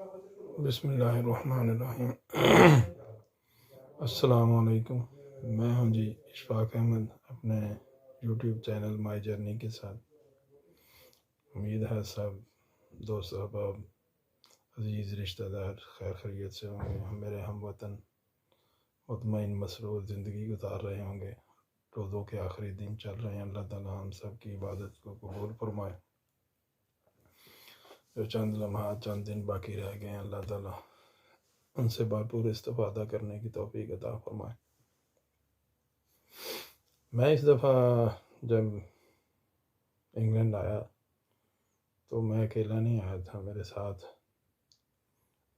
بسم اللہ الرحمن الرحیم۔ السلام علیکم، میں ہوں جی اشفاق احمد اپنے یوٹیوب چینل مائی جرنی کے ساتھ۔ امید ہے سب دوست احباب عزیز رشتہ دار خیر خیریت سے ہوں گے، میرے ہم وطن مطمئن مسرور زندگی گزار رہے ہوں گے، روزوں کے آخری دن چل رہے ہیں۔ اللہ تعالیٰ ہم سب کی عبادت کو قبول فرمائے۔ جو چند لمحات چند دن باقی رہ گئے ہیں، اللہ تعالیٰ ان سے بھرپور استفادہ کرنے کی توفیق عطا فرمائے۔ میں اس دفعہ جب انگلینڈ آیا تو میں اکیلا نہیں آیا تھا، میرے ساتھ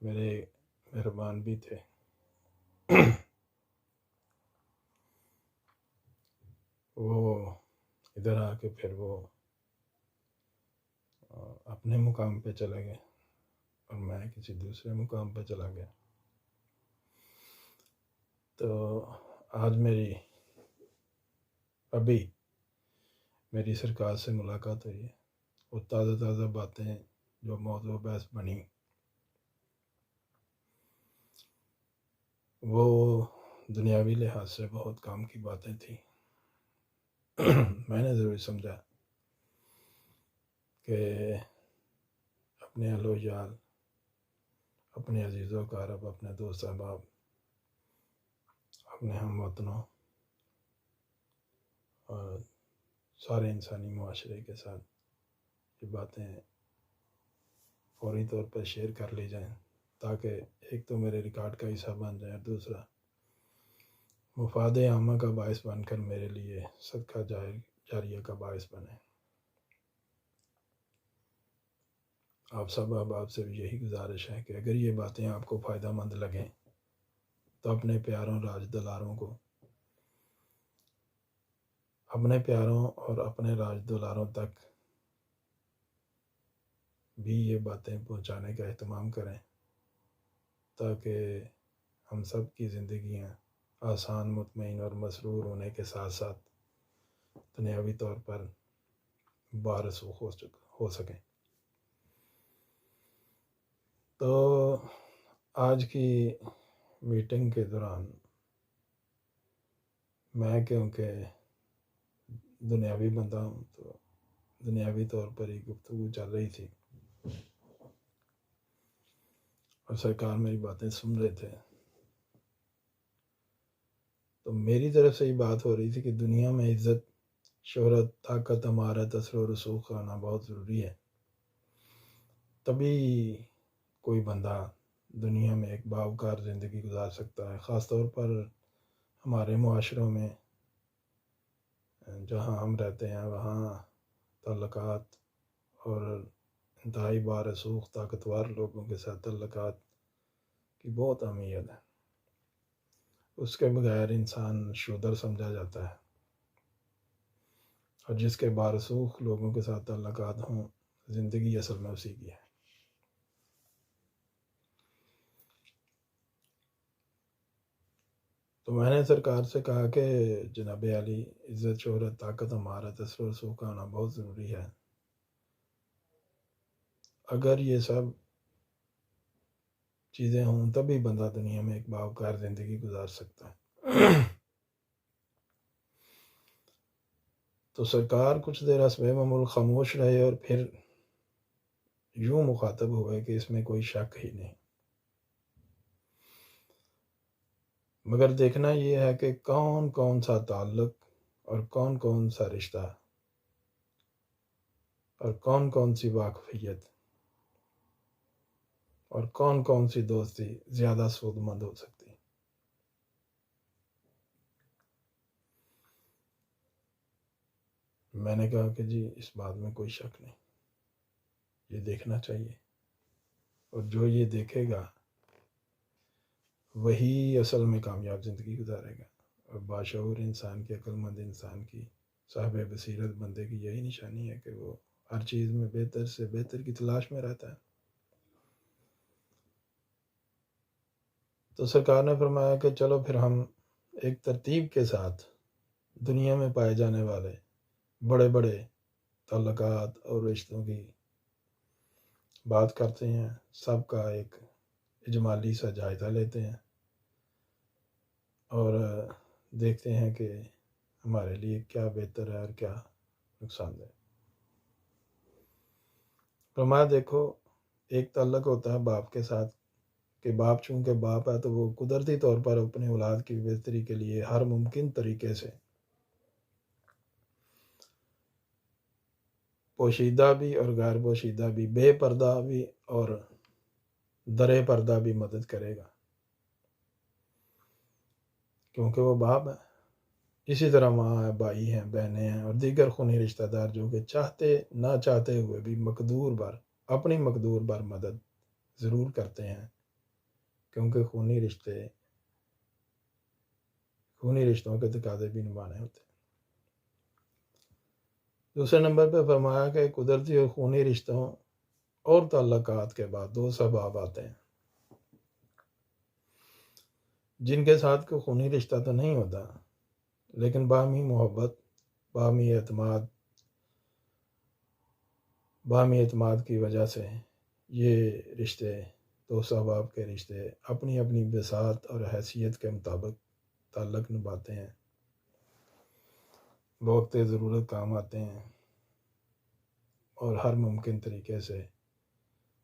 میرے مہربان بھی تھے۔ وہ ادھر آ کے پھر وہ اپنے مقام پہ چلے گئے اور میں کسی دوسرے مقام پہ چلا گیا۔ تو آج ابھی میری سرکار سے ملاقات ہوئی ہے، وہ تازہ باتیں جو موضوع بحث بنی وہ دنیاوی لحاظ سے بہت کام کی باتیں تھیں۔ میں نے ضرور سمجھا کہ اپنے اہل و عیال، اپنے عزیز و اقارب، اپنے دوست احباب، اپنے ہم وطنوں اور سارے انسانی معاشرے کے ساتھ یہ باتیں فوری طور پر شیئر کر لی جائیں، تاکہ ایک تو میرے ریکارڈ کا حصہ بن جائے اور دوسرا مفاد عامہ کا باعث بن کر میرے لیے صدقہ جاریہ کا باعث بنے۔ آپ سب احباب سے بھی یہی گزارش ہے کہ اگر یہ باتیں آپ کو فائدہ مند لگیں تو اپنے پیاروں راج دلاروں کو، اپنے پیاروں اور اپنے راج دلاروں تک بھی یہ باتیں پہنچانے کا اہتمام کریں، تاکہ ہم سب کی زندگیاں آسان، مطمئن اور مسرور ہونے کے ساتھ ساتھ دنیاوی طور پر بارسوخ ہو سکیں۔ تو آج کی میٹنگ کے دوران میں کیونکہ دنیاوی بندہ ہوں تو دنیاوی طور پر ہی گفتگو چل رہی تھی اور سرکار میری باتیں سن رہے تھے، تو میری طرف سے یہ بات ہو رہی تھی کہ دنیا میں عزت، شہرت، طاقت، امارت، اثر و رسوخ آنا بہت ضروری ہے، تبھی کوئی بندہ دنیا میں ایک باوقار زندگی گزار سکتا ہے۔ خاص طور پر ہمارے معاشروں میں جہاں ہم رہتے ہیں وہاں تعلقات اور انتہائی بارسوخ طاقتور لوگوں کے ساتھ تعلقات کی بہت اہمیت ہے۔ اس کے بغیر انسان شودر سمجھا جاتا ہے، اور جس کے بارسوخ لوگوں کے ساتھ تعلقات ہوں، زندگی اصل میں اسی کی ہے۔ تو میں نے سرکار سے کہا کہ جناب عالی، عزت، شہرت، طاقت، امارت، اثر و رسوخ کا آنا بہت ضروری ہے۔ اگر یہ سب چیزیں ہوں تبھی بندہ دنیا میں ایک باوقار زندگی گزار سکتا ہے۔ تو سرکار کچھ دیر حسب معمول خاموش رہے اور پھر یوں مخاطب ہوئے کہ اس میں کوئی شک ہی نہیں، مگر دیکھنا یہ ہے کہ کون سا تعلق اور کون سا رشتہ اور کون سی واقفیت اور کون سی دوستی زیادہ سود مند ہو سکتی۔ میں نے کہا کہ جی اس بات میں کوئی شک نہیں، یہ دیکھنا چاہیے، اور جو یہ دیکھے گا وہی اصل میں کامیاب زندگی گزارے گا۔ اور باشعور انسان کی، عقل مند انسان کی، صاحب بصیرت بندے کی یہی نشانی ہے کہ وہ ہر چیز میں بہتر سے بہتر کی تلاش میں رہتا ہے۔ تو سرکار نے فرمایا کہ چلو پھر ہم ایک ترتیب کے ساتھ دنیا میں پائے جانے والے بڑے بڑے تعلقات اور رشتوں کی بات کرتے ہیں، سب کا ایک اجمالی سا جائزہ لیتے ہیں اور دیکھتے ہیں کہ ہمارے لیے کیا بہتر ہے اور کیا نقصان دہ۔ فرمایا دیکھو، ایک تعلق ہوتا ہے باپ کے ساتھ کہ باپ چونکہ باپ ہے تو وہ قدرتی طور پر اپنے اولاد کی بہتری کے لیے ہر ممکن طریقے سے پوشیدہ بھی اور غیر پوشیدہ بھی، بے پردہ بھی اور درے پردہ بھی مدد کرے گا، کیونکہ وہ باپ ہے۔ اسی طرح ماں ہے، بھائی ہیں، بہنیں ہیں اور دیگر خونی رشتہ دار جو کہ چاہتے نہ چاہتے ہوئے بھی مقدور بر اپنی مقدور بر مدد ضرور کرتے ہیں، کیونکہ خونی رشتوں کے تقاضے بھی نبھانے ہوتے ہیں۔ دوسرے نمبر پہ فرمایا کہ قدرتی اور خونی رشتوں اور تعلقات کے بعد دو سباب آتے ہیں جن کے ساتھ کوئی خونی رشتہ تو نہیں ہوتا، لیکن باہمی محبت، باہمی اعتماد کی وجہ سے یہ رشتے، دو سباب کے رشتے اپنی اپنی بساط اور حیثیت کے مطابق تعلق نبھاتے ہیں، بوقت ضرورت کام آتے ہیں اور ہر ممکن طریقے سے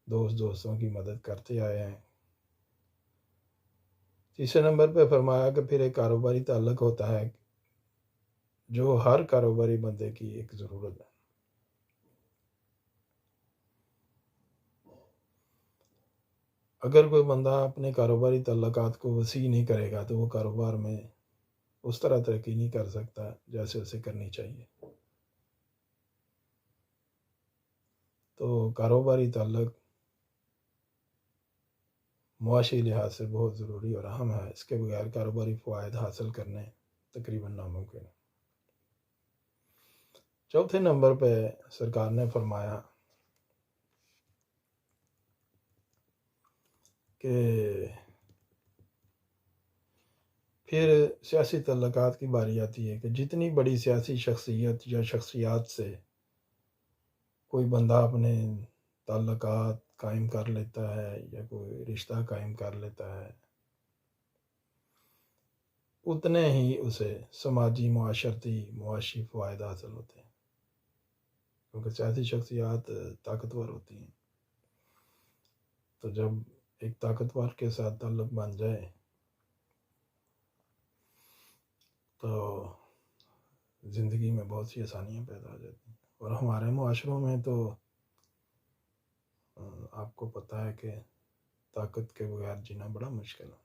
دوستوں کی مدد کرتے آئے ہیں۔ تیسرے نمبر پہ فرمایا کہ پھر ایک کاروباری تعلق ہوتا ہے جو ہر کاروباری بندے کی ایک ضرورت ہے۔ اگر کوئی بندہ اپنے کاروباری تعلقات کو وسیع نہیں کرے گا تو وہ کاروبار میں اس طرح ترقی نہیں کر سکتا جیسے اسے کرنی چاہیے۔ تو کاروباری تعلق معاشی لحاظ سے بہت ضروری اور اہم ہے، اس کے بغیر کاروباری فوائد حاصل کرنے تقریباً ناممکن ہے۔ چوتھے نمبر پہ سرکار نے فرمایا کہ پھر سیاسی تعلقات کی باری آتی ہے کہ جتنی بڑی سیاسی شخصیت یا شخصیات سے کوئی بندہ اپنے تعلقات قائم کر لیتا ہے یا کوئی رشتہ قائم کر لیتا ہے، اتنے ہی اسے سماجی، معاشی فوائد حاصل ہوتے ہیں، کیونکہ سیاسی شخصیات طاقتور ہوتی ہیں۔ تو جب ایک طاقتور کے ساتھ تعلق بن جائے تو زندگی میں بہت سی آسانیاں پیدا ہو جاتی ہیں، اور ہمارے معاشروں میں تو آپ کو پتہ ہے کہ طاقت کے بغیر جینا بڑا مشکل ہے۔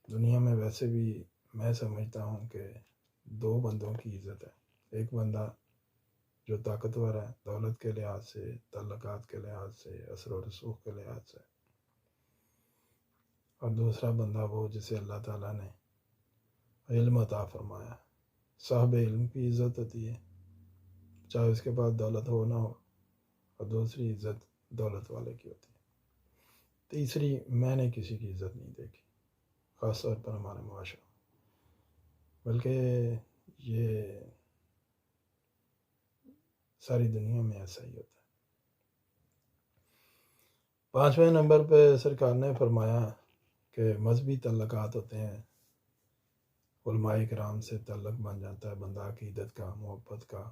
دنیا میں ویسے بھی میں سمجھتا ہوں کہ دو بندوں کی عزت ہے، ایک بندہ جو طاقتور ہے دولت کے لحاظ سے، تعلقات کے لحاظ سے، اثر و رسوخ کے لحاظ سے، اور دوسرا بندہ وہ جسے اللہ تعالیٰ نے علم عطا فرمایا۔ صاحب علم کی عزت ہوتی ہے چاہے اس کے پاس دولت ہو نہ ہو، اور دوسری عزت دولت والے کی ہوتی ہے۔ تیسری میں نے کسی کی عزت نہیں دیکھی، خاص طور پر ہمارے معاشرے، بلکہ یہ ساری دنیا میں ایسا ہی ہوتا ہے۔ پانچویں نمبر پہ سرکار نے فرمایا کہ مذہبی تعلقات ہوتے ہیں، علماء کرام سے تعلق بن جاتا ہے بندہ عقیدت کا، محبت کا،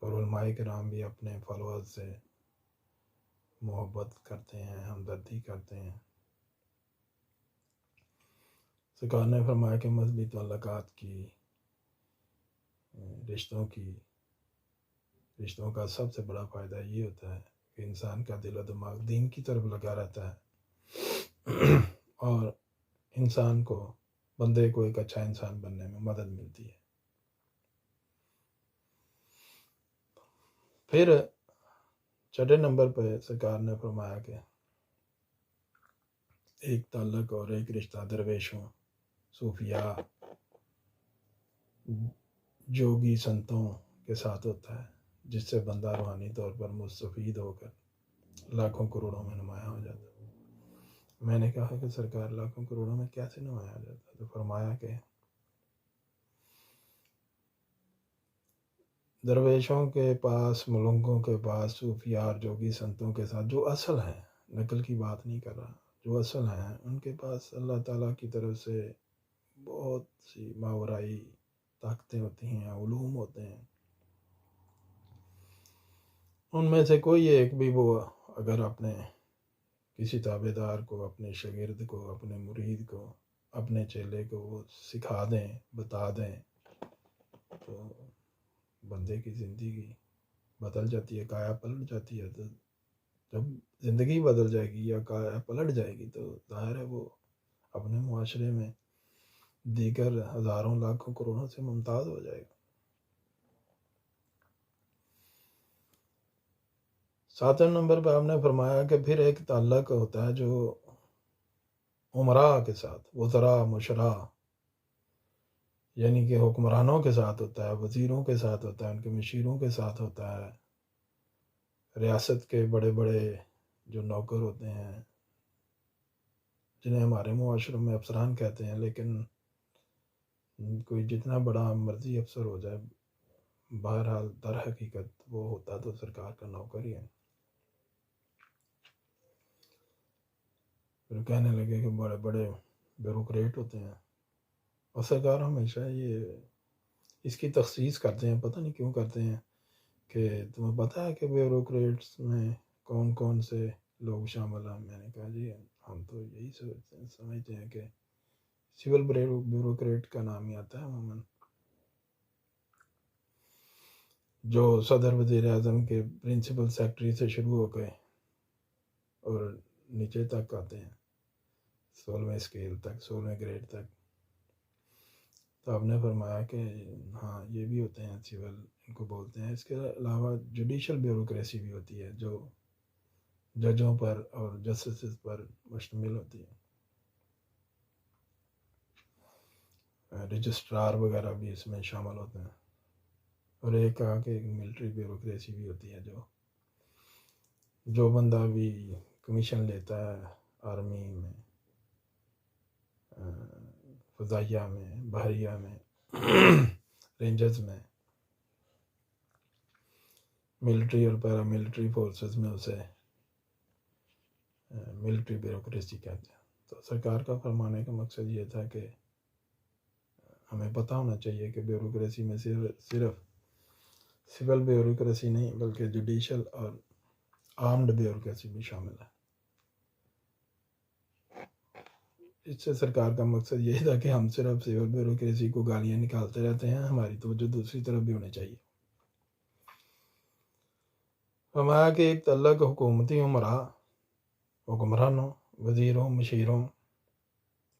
اور علماء کرام بھی اپنے فالوورز سے محبت کرتے ہیں، ہمدردی کرتے ہیں۔ سرکار نے فرمایا کہ مذہبی تعلقات کی رشتوں کا سب سے بڑا فائدہ یہ ہوتا ہے کہ انسان کا دل و دماغ دین کی طرف لگا رہتا ہے اور بندے کو ایک اچھا انسان بننے میں مدد ملتی ہے۔ پھر چھٹے نمبر پہ سرکار نے فرمایا کہ ایک تعلق اور ایک رشتہ درویشوں، صوفیاء، جوگی سنتوں کے ساتھ ہوتا ہے، جس سے بندہ روحانی طور پر مستفید ہو کر لاکھوں کروڑوں میں نمایاں ہو جاتا ہے۔ میں نے کہا کہ سرکار لاکھوں کروڑوں میں کیسے نمایاں ہو جاتا ہے؟ تو فرمایا کہ درویشوں کے پاس، ملنگوں کے پاس، صوفیار جوگی سنتوں کے ساتھ جو اصل ہیں، نقل کی بات نہیں کر رہا، جو اصل ہیں ان کے پاس اللہ تعالیٰ کی طرف سے بہت سی ماورائی طاقتیں ہوتی ہیں، علوم ہوتے ہیں. ان میں سے کوئی ایک بھی وہ اگر اپنے کسی تابع دار کو، اپنے شاگرد کو، اپنے مرید کو، اپنے چیلے کو وہ سکھا دیں، بتا دیں، تو بندے کی زندگی بدل جاتی ہے، کایا پلٹ جاتی ہے. تو جب زندگی بدل جائے گی یا کایا پلٹ جائے گی تو ظاہر ہے وہ اپنے معاشرے میں دیگر ہزاروں لاکھوں کروڑوں سے ممتاز ہو جائے گا. 7 نمبر پہ آپ نے فرمایا کہ پھر ایک تعلق ہوتا ہے جو عمراء کے ساتھ، وزراء، مشراء، یعنی کہ حکمرانوں کے ساتھ ہوتا ہے، وزیروں کے ساتھ ہوتا ہے، ان کے مشیروں کے ساتھ ہوتا ہے، ریاست کے بڑے بڑے جو نوکر ہوتے ہیں جنہیں ہمارے معاشروں میں افسران کہتے ہیں، لیکن کوئی جتنا بڑا مرضی افسر ہو جائے، بہرحال در حقیقت وہ ہوتا تو سرکار کا نوکر ہی ہے. پھر کہنے لگے کہ بڑے بڑے بیوروکریٹ ہوتے ہیں، اور سرکار ہمیشہ یہ اس کی تخصیص کرتے ہیں، پتہ نہیں کیوں کرتے ہیں، کہ تمہیں پتہ ہے کہ بیوروکریٹس میں کون کون سے لوگ شامل ہیں. میں نے کہا جی ہم تو یہی سمجھتے ہیں کہ سول بیوروکریٹ کا نام ہی آتا ہے عموماً، جو صدر وزیر اعظم کے پرنسپل سیکرٹری سے شروع ہو گئے اور نیچے تک آتے ہیں، 16ویں اسکیل تک، 16ویں گریڈ تک. تو آپ نے فرمایا کہ ہاں یہ بھی ہوتے ہیں سول، ان کو بولتے ہیں. اس کے علاوہ جوڈیشل بیوروکریسی بھی ہوتی ہے جو ججوں پر اور جسٹسز پر مشتمل ہوتی ہے. رجسٹرار وغیرہ بھی اس میں شامل ہوتے ہیں. اور ایک کہا کہ ملٹری بیوروکریسی بھی ہوتی ہے، جو بندہ بھی کمیشن لیتا ہے آرمی میں، فضائیہ میں، بحریہ میں، رینجرز میں، ملٹری اور پیرا ملٹری فورسز میں، اسے ملٹری بیوروکریسی کہتے ہیں. تو سرکار کا فرمانے کا مقصد یہ تھا کہ ہمیں پتہ ہونا چاہیے کہ بیوروکریسی میں صرف سول بیوروکریسی نہیں بلکہ جوڈیشل اور آرمڈ بیوروکریسی بھی شامل ہے. اس سے سرکار کا مقصد یہ تھا کہ ہم صرف سول بیوروکریسی کو گالیاں نکالتے رہتے ہیں، ہماری توجہ دوسری طرف بھی ہونی چاہیے. فرمایا کہ ایک تعلق حکومتی عمراء، حکمرانوں، وزیروں، مشیروں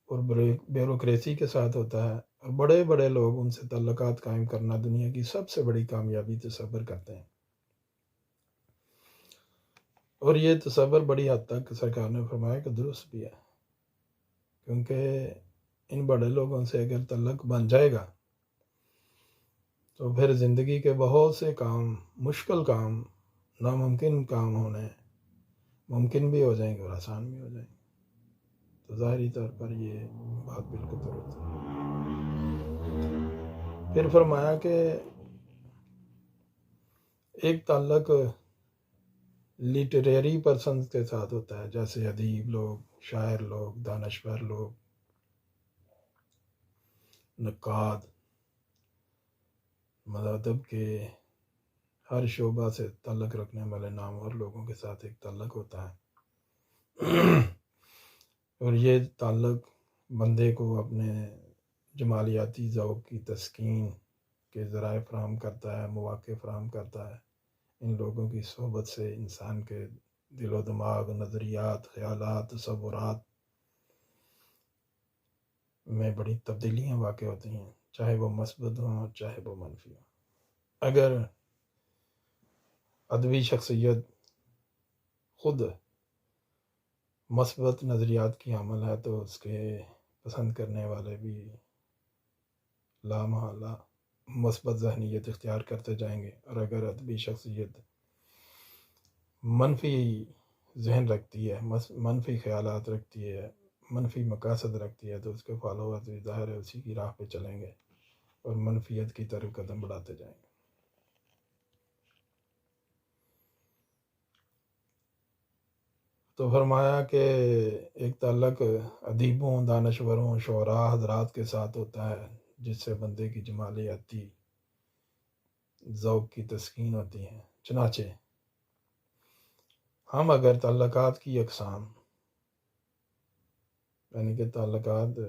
اور بیوروکریسی کے ساتھ ہوتا ہے، اور بڑے بڑے لوگ ان سے تعلقات قائم کرنا دنیا کی سب سے بڑی کامیابی تصور کرتے ہیں. اور یہ تصور بڑی حد تک سرکار نے فرمایا کہ درست بھی ہے، کیونکہ ان بڑے لوگوں سے اگر تعلق بن جائے گا تو پھر زندگی کے بہت سے کام، مشکل کام، ناممکن کام ہونے ممکن بھی ہو جائیں گے اور آسان بھی ہو جائیں گے. تو ظاہری طور پر یہ بات بالکل درست ہے. پھر فرمایا کہ ایک تعلق لٹریری پرسنز کے ساتھ ہوتا ہے، جیسے ادیب لوگ، شاعر لوگ، دانشور لوگ، نقاد، مذہب کے ہر شعبہ سے تعلق رکھنے والے نامور لوگوں کے ساتھ ایک تعلق ہوتا ہے. اور یہ تعلق بندے کو اپنے جمالیاتی ذوق کی تسکین کے ذرائع فراہم کرتا ہے، مواقع فراہم کرتا ہے. ان لوگوں کی صحبت سے انسان کے دل و دماغ، نظریات، خیالات، تصورات میں بڑی تبدیلیاں واقع ہوتی ہیں، چاہے وہ مثبت ہوں اور چاہے وہ منفی ہوں. اگر ادبی شخصیت خود مثبت نظریات کی حامل ہے تو اس کے پسند کرنے والے بھی لامحالہ مثبت ذہنیت اختیار کرتے جائیں گے. اور اگر ادبی شخصیت منفی ذہن رکھتی ہے، منفی خیالات رکھتی ہے، منفی مقاصد رکھتی ہے، تو اس کے فالوورز بھی ظاہر ہے اسی کی راہ پہ چلیں گے اور منفیت کی طرف قدم بڑھاتے جائیں گے. تو فرمایا کہ ایک تعلق ادیبوں، دانشوروں، شعراء حضرات کے ساتھ ہوتا ہے جس سے بندے کی جمالیاتی ذوق کی تسکین ہوتی ہے۔ چنانچہ ہم اگر تعلقات کی اقسام، یعنی کہ تعلقات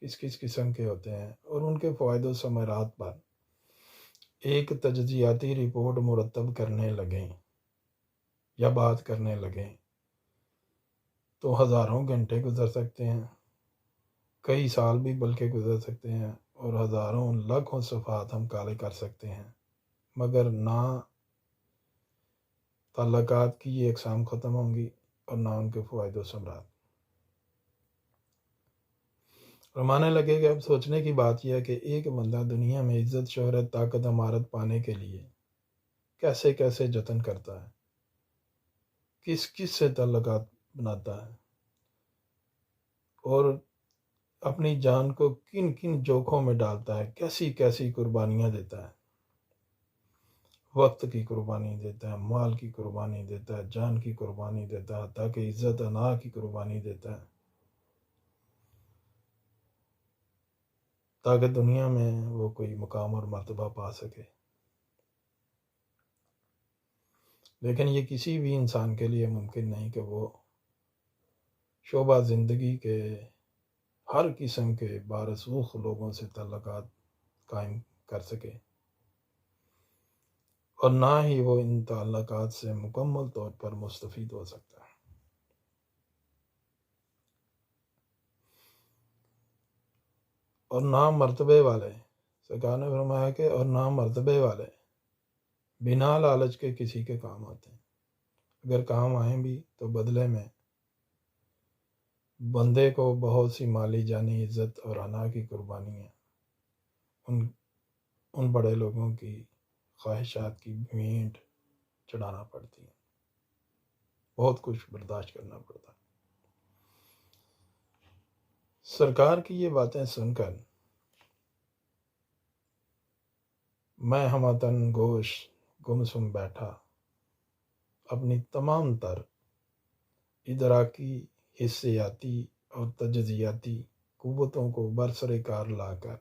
کس کس قسم کے ہوتے ہیں اور ان کے فوائد و ثمرات پر ایک تجزیاتی رپورٹ مرتب کرنے لگیں یا بات کرنے لگیں تو ہزاروں گھنٹے گزر سکتے ہیں، کئی سال بھی بلکہ گزر سکتے ہیں، اور ہزاروں لاکھوں صفحات ہم کالے کر سکتے ہیں، مگر نہ تعلقات کی یہ اقسام ختم ہوں گی اور نہ ان کے فوائد و ثمرات۔ فرمانے لگے کہ اب سوچنے کی بات یہ ہے کہ ایک بندہ دنیا میں عزت، شہرت، طاقت، امارت پانے کے لیے کیسے کیسے جتن کرتا ہے، کس کس سے تعلقات بناتا ہے، اور اپنی جان کو کن کن جوکھوں میں ڈالتا ہے، کیسی کیسی قربانیاں دیتا ہے، وقت کی قربانی دیتا ہے، مال کی قربانی دیتا ہے، جان کی قربانی دیتا ہے، تاکہ عزت انا کی قربانی دیتا ہے، تاکہ دنیا میں وہ کوئی مقام اور مرتبہ پا سکے۔ لیکن یہ کسی بھی انسان کے لیے ممکن نہیں کہ وہ شعبہ زندگی کے ہر قسم کے بارسوخ لوگوں سے تعلقات قائم کر سکے، اور نہ ہی وہ ان تعلقات سے مکمل طور پر مستفید ہو سکتا ہے۔ اور نہ مرتبے والے، سرکار نے فرمایا کہ اور نہ مرتبے والے بنا لالچ کے کسی کے کام آتے ہیں، اگر کام آئیں بھی تو بدلے میں بندے کو بہت سی مالی، جانی، عزت اور انا کی قربانیاں ان بڑے لوگوں کی خواہشات کی بھینٹ چڑھانا پڑتی ہیں، بہت کچھ برداشت کرنا پڑتا ہے۔ سرکار کی یہ باتیں سن کر میں ہمتن گوش گمسم بیٹھا، اپنی تمام تر ادراکی، حسیاتی اور تجزیاتی قوتوں کو برسر کار لا کر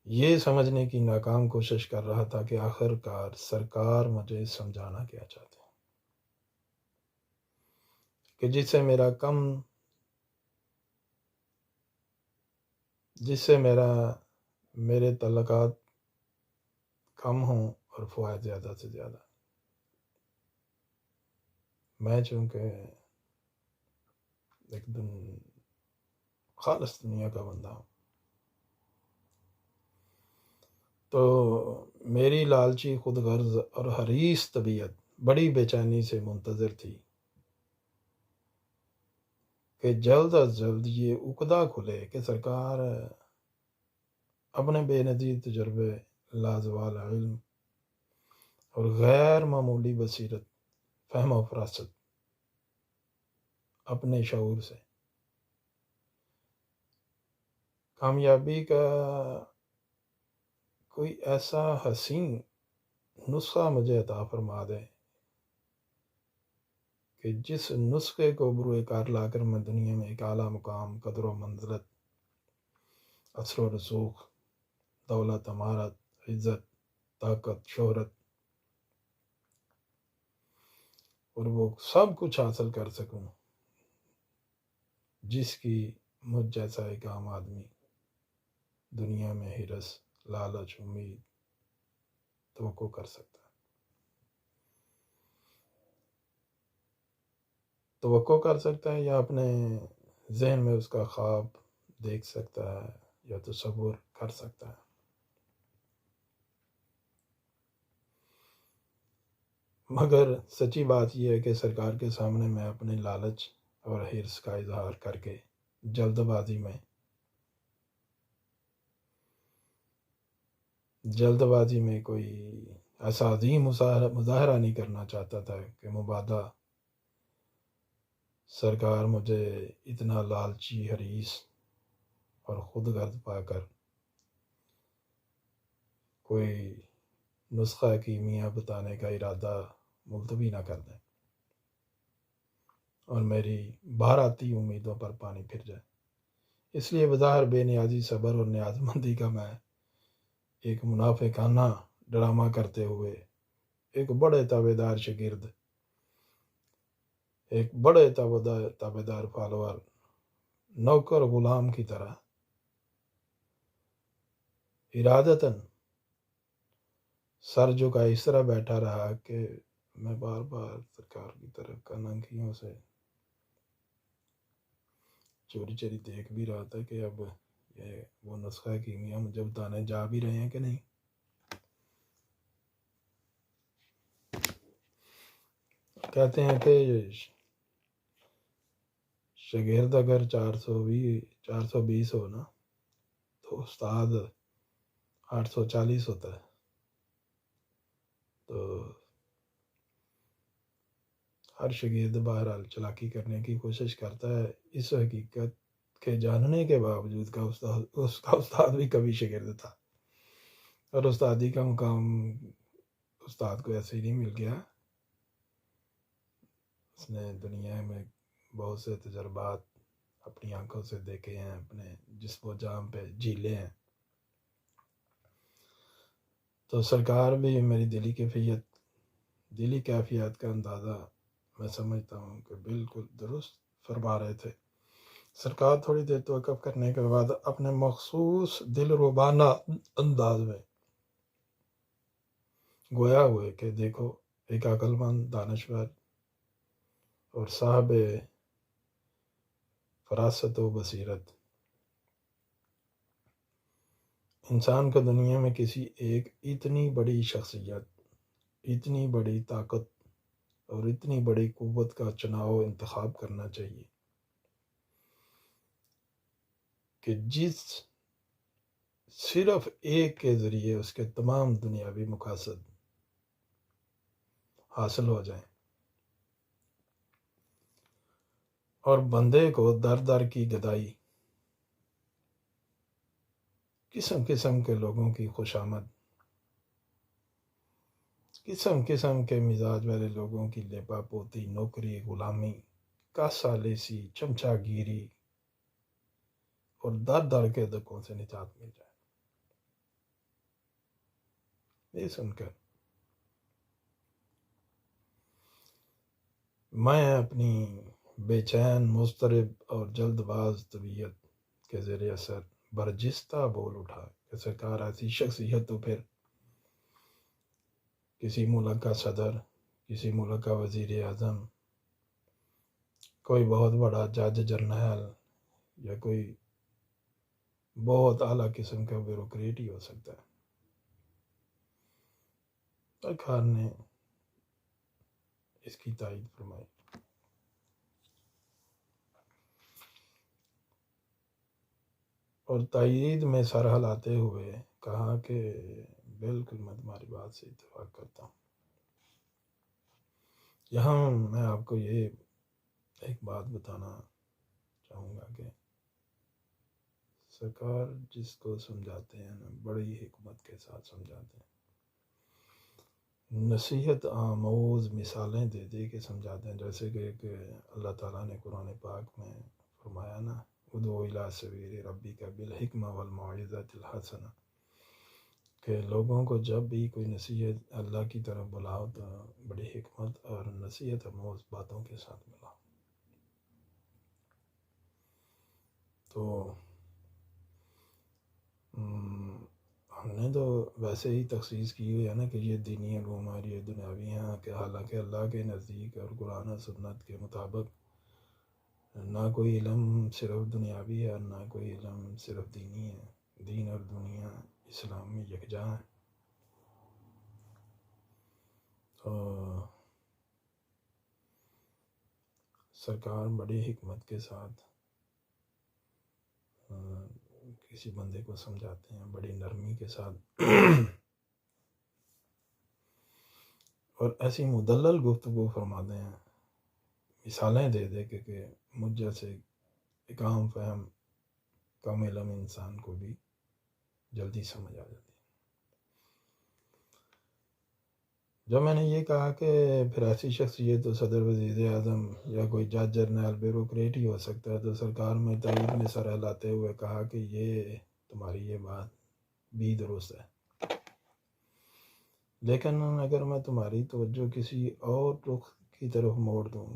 یہ سمجھنے کی ناکام کوشش کر رہا تھا کہ آخر کار سرکار مجھے سمجھانا کیا چاہتے ہیں، کہ جس سے میرے تعلقات کم ہوں اور فوائد زیادہ سے زیادہ۔ میں چونکہ ایک دن خالص دنیا کا بندہ ہوں، تو میری لالچی، خود غرض اور حریص طبیعت بڑی بے چینی سے منتظر تھی کہ جلد از جلد یہ عقدہ کھلے کہ سرکار اپنے بے نظیر تجربے، لازوال علم اور غیر معمولی بصیرت، فہم و فراست، اپنے شعور سے کامیابی کا کوئی ایسا حسین نسخہ مجھے عطا فرما دے کہ جس نسخے کو بروئے کار لا کر میں دنیا میں ایک اعلیٰ مقام، قدر و منزلت، اثر و رسوخ، دولت، امارت، عزت، طاقت، شہرت اور وہ سب کچھ حاصل کر سکوں جس کی مجھ جیسا ایک عام آدمی دنیا میں ہرس، لالچ، امید، توقع کر سکتا ہے۔ توقع کر سکتا ہے یا اپنے ذہن میں اس کا خواب دیکھ سکتا ہے یا تصور کر سکتا ہے، مگر سچی بات یہ ہے کہ سرکار کے سامنے میں اپنے لالچ اور حرص کا اظہار کر کے جلد بازی میں کوئی ایسا عظیم مظاہرہ نہیں کرنا چاہتا تھا کہ مبادا سرکار مجھے اتنا لالچی، حریص اور خود غرض پا کر کوئی نسخہ کیمیا بتانے کا ارادہ ملتوی نہ کر دیں۔ اور میری باہر آتی امیدوں پر پانی پھر جائے۔ اس لیے بظاہر بے نیازی، صبر اور نیاز مندی کا میں ایک منافقانہ ڈرامہ کرتے ہوئے ایک بڑے تابعدار شاگرد، ایک بڑے تابعدار فالوور، نوکر غلام کی طرح ارادتاً سر جھکا اس طرح بیٹھا رہا کہ میں بار بار سرکار کی طرف کننکھیوں سے چوری چوری دیکھ بھی رہا تھا کہ اب یہ وہ نسخہ کیمیا مجھے بتانے جا بھی رہے ہیں کہ نہیں۔ کہتے ہیں کہ شاگرد اگر 420 ہو نا تو استاد 840 ہوتا ہے۔ تو ہر شاگرد بہرحال چلاکی کرنے کی کوشش کرتا ہے، اس حقیقت کے جاننے کے باوجود کا اس کا استاد بھی کبھی شاگرد تھا، اور استادی کا مقام استاد کو ایسے ہی نہیں مل گیا۔ اس نے دنیا میں بہت سے تجربات اپنی آنکھوں سے دیکھے ہیں، اپنے جسم و جان پہ جھیلے ہیں۔ تو سرکار بھی میری دلی کیفیت کا اندازہ میں سمجھتا ہوں کہ بالکل درست فرما رہے تھے۔ سرکار تھوڑی دیر توقف کرنے کے بعد اپنے مخصوص دل ربانہ انداز میں گویا ہوئے کہ دیکھو، ایک عقل مند، دانشور اور صاحب فراست و بصیرت انسان کو دنیا میں کسی ایک اتنی بڑی شخصیت، اتنی بڑی طاقت اور اتنی بڑی قوت کا چناؤ انتخاب کرنا چاہیے کہ جس صرف ایک کے ذریعے اس کے تمام دنیاوی مقاصد حاصل ہو جائیں، اور بندے کو در در کی گدائی، قسم قسم کے لوگوں کی خوشامد، قسم قسم کے مزاج والے لوگوں کی لیپا پوتی، نوکری، غلامی، کاسالیسی، چمچا گیری اور در در کے دکوں سے نجات مل جائے۔ یہ سن کر میں اپنی بے چین، مضطرب اور جلد باز طبیعت کے زیر اثر برجستہ بول اٹھا کہ سرکار، ایسی شخصیت تو پھر کسی ملک کا صدر، کسی ملک کا وزیر اعظم، کوئی بہت بڑا جج جرنیل یا کوئی بہت اعلیٰ قسم کا بیوروکریٹ ہی ہو سکتا ہے۔ سرکار نے اس کی تائید فرمائی اور تائید میں سر ہلاتے ہوئے کہا کہ بالکل میں تمہاری بات سے اتفاق کرتا ہوں۔ یہاں میں آپ کو یہ ایک بات بتانا چاہوں گا کہ سرکار جس کو سمجھاتے ہیں نا، بڑی حکمت کے ساتھ سمجھاتے ہیں، نصیحت آموز مثالیں دے دے کے سمجھاتے ہیں۔ جیسے کہ اللہ تعالیٰ نے قرآن پاک میں فرمایا نا، ادعو الی سبیل ربک بالحکمۃ والموعظۃ الحسنہ، کہ لوگوں کو جب بھی کوئی نصیحت اللہ کی طرف بلاؤ تو بڑی حکمت اور نصیحت آموز باتوں کے ساتھ بلاؤ۔ تو ہم نے تو ویسے ہی تخصیص کی ہوئی ہے نا کہ یہ دینی علوم اور یہ دنیاوی ہیں، کہ حالانکہ اللہ کے نزدیک اور قرآن و سنت کے مطابق نہ کوئی علم صرف دنیاوی ہے اور نہ کوئی علم صرف دینی ہے۔ دین اور دنیا اسلام میں یکجا ہیں۔ تو سرکار بڑی حکمت کے ساتھ کسی بندے کو سمجھاتے ہیں، بڑی نرمی کے ساتھ اور ایسی مدلل گفتگو فرماتے ہیں، مثالیں دے دے کہ مجھ جیسے ایک عام فہم، کم علم انسان کو بھی جلدی سمجھ آ جاتی ہے۔ جب میں نے یہ کہا کہ پھر ایسی شخصیت تو صدر وزیر اعظم یا کوئی جج جرنل بیوروکریٹ ہی ہو سکتا ہے، تو سرکار میں تائید میں سر ہلاتے ہوئے کہا کہ یہ تمہاری یہ بات بھی درست ہے، لیکن اگر میں تمہاری توجہ کسی اور رخ کی طرف موڑ دوں،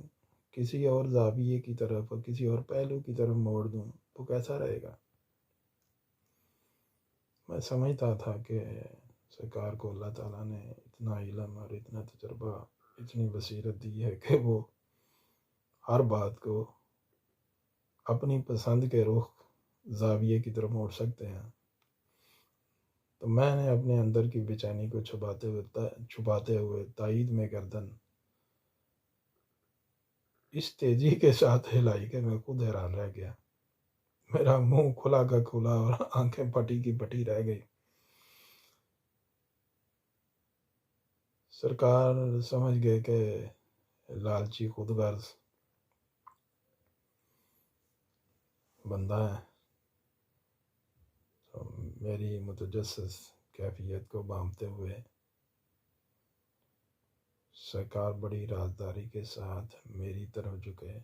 کسی اور زاویے کی طرف، کسی اور پہلو کی طرف موڑ دوں تو کیسا رہے گا؟ میں سمجھتا تھا کہ سرکار کو اللہ تعالیٰ نے اتنا علم اور اتنا تجربہ، اتنی بصیرت دی ہے کہ وہ ہر بات کو اپنی پسند کے رخ زاویے کی طرف موڑ سکتے ہیں۔ تو میں نے اپنے اندر کی بے چینی کو چھپاتے ہوئے تائید میں گردن اس تیزی کے ساتھ ہلائی کہ میں خود حیران رہ گیا۔ میرا منہ کھلا کا کھلا اور آنکھیں پٹی کی پٹی رہ گئی۔ سرکار سمجھ گئے کہ لالچی خود غرض بندہ ہے، تو میری متجسس کیفیت کو بھانپتے ہوئے سرکار بڑی رازداری کے ساتھ میری طرف جھکے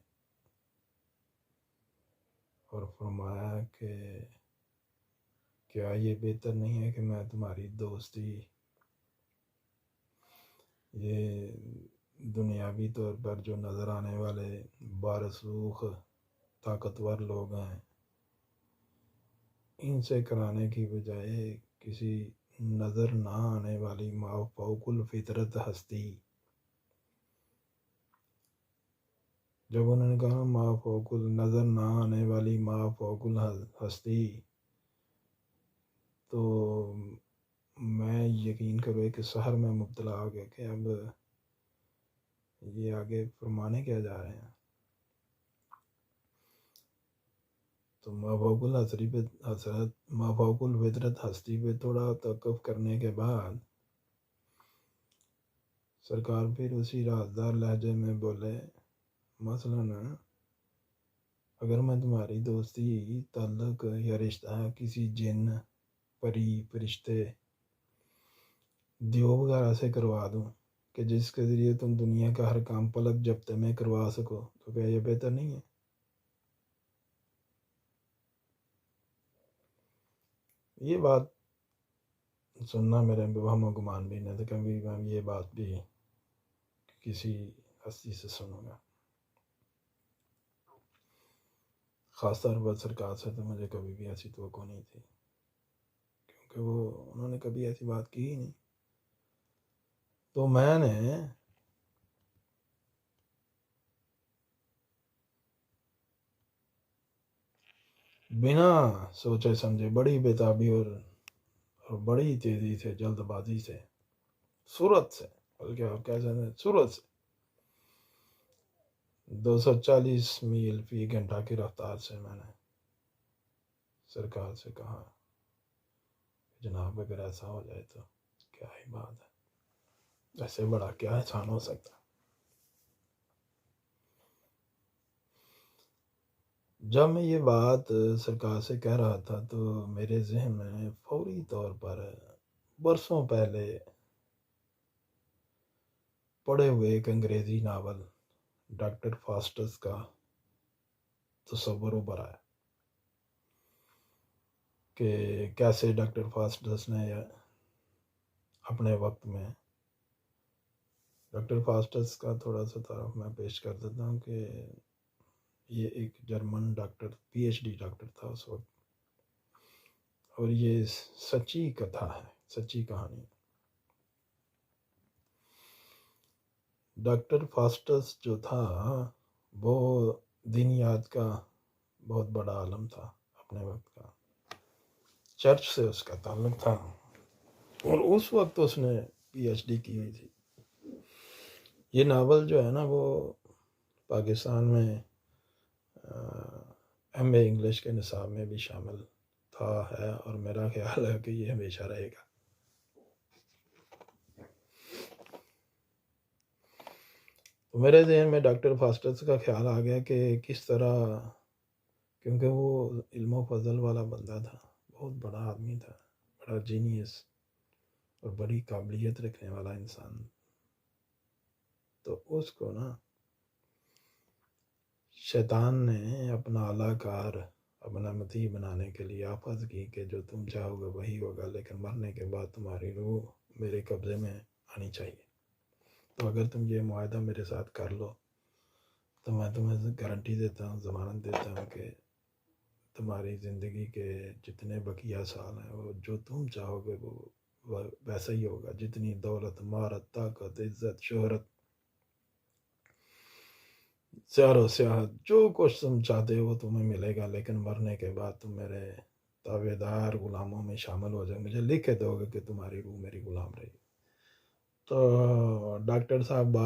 اور فرمایا کہ کیا یہ بہتر نہیں ہے کہ میں تمہاری دوستی، یہ دنیاوی طور پر جو نظر آنے والے بارسوخ طاقتور لوگ ہیں، ان سے کرانے کی بجائے کسی نظر نہ آنے والی مافوق الفطرت ہستی، جب انہوں نے کہا مافوق نظر نہ آنے والی مافوق الہستی، تو میں یقین کرو ایک سحر میں مبتلا ہو گیا کہ اب یہ آگے فرمانے کیا جا رہے ہیں۔ تو مافوق الفطرت ہستی پہ تھوڑا توقف کرنے کے بعد سرکار پھر اسی رازدار لہجے میں بولے، مثلاً اگر میں تمہاری دوستی، تعلق یا رشتہ کسی جن، پری، فرشتے، دیو وغیرہ سے کروا دوں کہ جس کے ذریعے تم دنیا کا ہر کام پلک جھپتے میں کروا سکو، تو کیا یہ بہتر نہیں ہے؟ یہ بات سننا میرے وہم و گمان بھی نہیں تھا، کبھی میں یہ بات بھی کسی ہستی سے سنوں گا، خاص طور پر سرکار سے تو مجھے کبھی بھی ایسی توقع نہیں تھی، کیونکہ انہوں نے کبھی ایسی بات کی ہی نہیں۔ تو میں نے بنا سوچے سمجھے بڑی بےتابی اور بڑی تیزی سے، جلد بازی سے، صورت سے، بلکہ آپ کہہ سکتے ہیں صورت سے 240 میل فی گھنٹہ کی رفتار سے میں نے سرکار سے کہا، جناب اگر ایسا ہو جائے تو کیا ہی بات ہے، ایسے بڑا کیا احسان ہو سکتا۔ جب میں یہ بات سرکار سے کہہ رہا تھا تو میرے ذہن میں فوری طور پر برسوں پہلے پڑھے ہوئے ایک انگریزی ناول ڈاکٹر فاسٹس کا تصور ابھر آیا کہ کیسے ڈاکٹر فاسٹس نے اپنے وقت میں، ڈاکٹر فاسٹس کا تھوڑا سا تعارف میں پیش کر دیتا ہوں کہ یہ ایک German doctor, P H D doctor تھا اس وقت، اور یہ سچی کتھا ہے، سچی کہانی۔ ڈاکٹر فاسٹس جو تھا وہ دینیات کا بہت بڑا عالم تھا اپنے وقت کا، چرچ سے اس کا تعلق تھا، اور اس وقت اس نے پی ایچ ڈی کی ہوئی تھی۔ یہ ناول جو ہے نا وہ پاکستان میں ایم اے انگلش کے نصاب میں بھی شامل تھا، ہے، اور میرا خیال ہے کہ یہ ہمیشہ رہے گا۔ تو میرے ذہن میں ڈاکٹر فاسٹس کا خیال آ گیا کہ کس طرح، کیونکہ وہ علم و فضل والا بندہ تھا، بہت بڑا آدمی تھا، بڑا جینیس اور بڑی قابلیت رکھنے والا انسان تو اس کو نا شیطان نے اپنا اعلیٰ کار اپنا مطیع بنانے کے لیے آفت کی کہ جو تم چاہو گے وہی ہوگا، لیکن مرنے کے بعد تمہاری روح میرے قبضے میں آنی چاہیے۔ تو اگر تم یہ معاہدہ میرے ساتھ کر لو تو میں تمہیں گارنٹی دیتا ہوں، ضمانت دیتا ہوں کہ تمہاری زندگی کے جتنے بقیہ سال ہیں وہ جو تم چاہو گے وہ ویسا ہی ہوگا، جتنی دولت، مہارت، طاقت، عزت، شہرت، سیار و سیاحت، جو کچھ تم چاہتے ہو وہ تمہیں ملے گا، لیکن مرنے کے بعد تم میرے تابع دار غلاموں میں شامل ہو جائے، مجھے لکھ کے دو گے کہ تمہاری روح میری غلام رہی۔ تو ڈاکٹر صاحب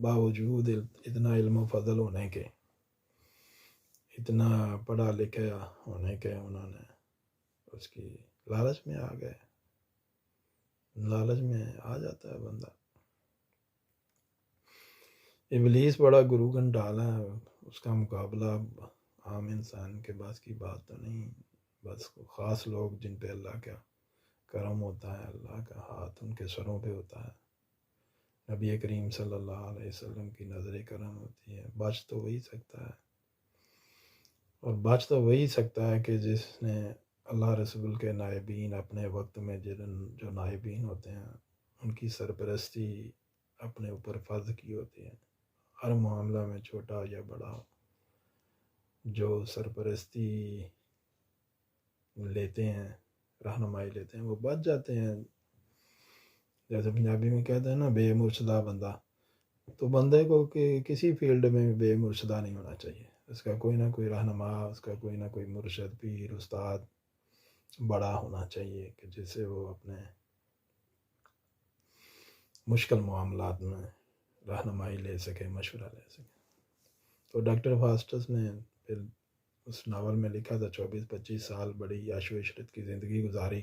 باوجود اتنا علم و فضل ہونے کے، اتنا پڑھا لکھا ہونے کے، انہوں نے اس کی لالچ میں آ گئے۔ لالچ میں آ جاتا ہے بندہ۔ ابلیس بڑا گرو گھنٹالا ہے، اس کا مقابلہ عام انسان کے بس کی بات تو نہیں، بس خاص لوگ جن پہ اللہ کا کرم ہوتا ہے، اللہ کا ہاتھ ان کے سروں پہ ہوتا ہے، نبی کریم صلی اللہ علیہ وسلم کی نظر کرم ہوتی ہے، بچ تو وہی سکتا ہے، اور بچ تو وہی سکتا ہے کہ جس نے اللہ رسول کے نائبین اپنے وقت میں جو نائبین ہوتے ہیں ان کی سرپرستی اپنے اوپر فرض کی ہوتی ہے، ہر معاملہ میں چھوٹا یا بڑا جو سرپرستی لیتے ہیں، رہنمائی لیتے ہیں، وہ بچ جاتے ہیں۔ جیسے پنجابی میں کہتے ہیں نا، بے مرشدہ بندہ، تو بندے کو کہ کسی فیلڈ میں بے مرشدہ نہیں ہونا چاہیے، اس کا کوئی نہ کوئی رہنما، اس کا کوئی نہ کوئی مرشد، پیر، استاد بڑا ہونا چاہیے کہ جس سے وہ اپنے مشکل معاملات میں رہنمائی لے سکے، مشورہ لے سکے۔ تو ڈاکٹر فاسٹس نے پھر اس ناول میں لکھا تھا 24-25 سال بڑی عیش و عشرت کی زندگی گزاری،